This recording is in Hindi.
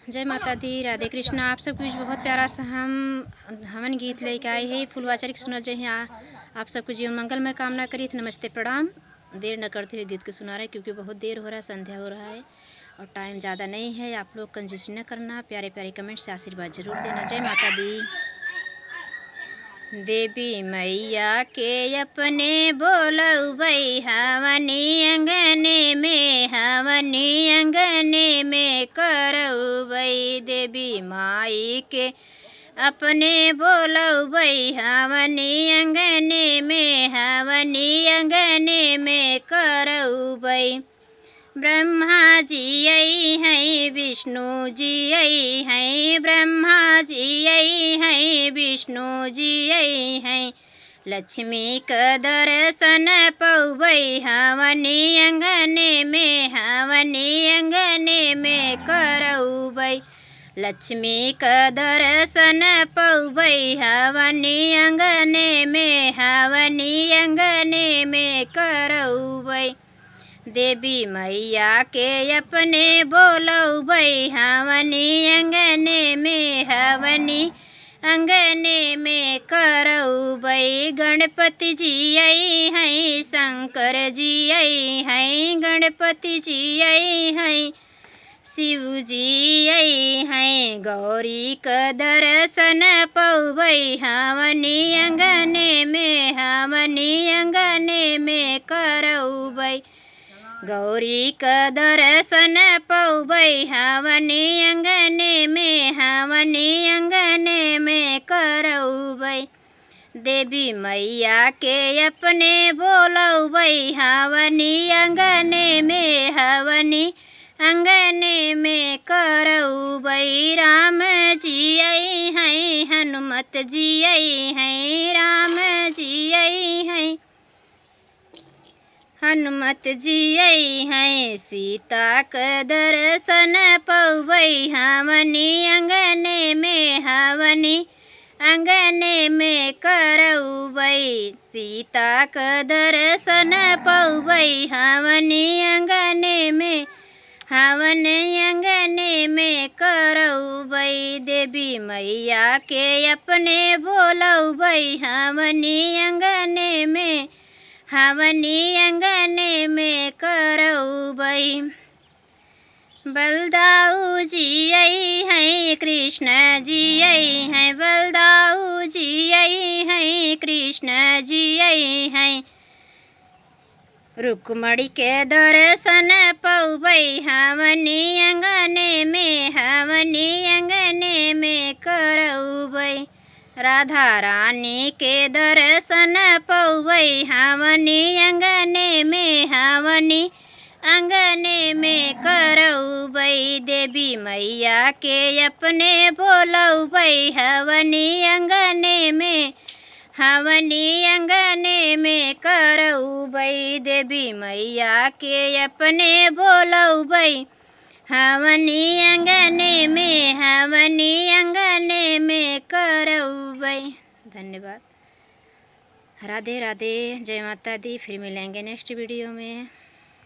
जय माता दी, राधे कृष्ण। आप सब कुछ बहुत प्यारा सा हम हवन गीत लेके आए हैं। फुलवाचरिक सुना जो है आप सबको जीवन मंगल में कामना करी थी। नमस्ते प्रणाम। देर न करते हुए गीत को सुना रहे क्योंकि बहुत देर हो रहा है, संध्या हो रहा है और टाइम ज़्यादा नहीं है। आप लोग कंजूसी न करना, प्यारे प्यारे कमेंट से आशीर्वाद जरूर देना। जय माता दी। देवी मैया के अपने बोलबै हवनी अंगने में, हवनी अंगने में करबै। देवी माई के अपने बोलबै हवनी अंगने में, हवनी अंगने में करबै। ब्रह्मा जी आई हैं, विष्णु जी आई हैं, ब्रह्मा जी आई हैं, विष्णु जी आई हैं। लक्ष्मी का दर्शन पौबै हवनी अंगने में, हवनी अंगने में करौबै। लक्ष्मी का दर्शन पौबै हवनी अंगने में, हवनी अंगने में करौबै। देवी मैया के अपने बोलबै हवनी अंगने में, हवनी अंगने में करौबै। गणपति जी आई हैं, शंकर जी आई हैं, गणपति जी आई हैं, शिव जी आई हैं। गौरी का दर्शन पौबै हवनी अंगने में, हवनी अंगने में करौबै। गौरी का दर्शन पौबै हवनी अंगने में, हवनी अंगने में करौबै। देवी मैया के अपने बोलबै हवनी अंगने में, हवनी अंगने में करौबै। राम जी आई हैं, हनुमत जी आई हैं, राम जी आई हैं, हनुमत जी आई हैं। सीता का दर्शन पौबै हवनी अंगने में, हवनी अंगने में करौबै। सीता का दर्शन पौबै हवनी अंगने में, हवनी अंगने में करौबै। देवी मैया के अपने बोलबै हवनी अंगने में, हवनी अंगने में करौबै। बलदाऊ जी आई हैं, कृष्ण जी आई हैं, बलदाऊ जी आई हैं, कृष्ण जी आई हैं। रुक्मणी के दर्शन पौबै हवनी अंगने में, हवनी अंगने में करौबै। राधा रानी के दर्शन पौबै हवनी अंगने में, हवनी अंगने में करौबै। देवी मैया के अपने बोलबै हवनी अंगने में, हवनी अंगने में करौबै। देवी मैया के अपने बोलबै हवनी अंगने में, हवनी अंगने में करौबै। धन्यवाद। राधे राधे, जय माता दी। फिर मिलेंगे नेक्स्ट वीडियो में।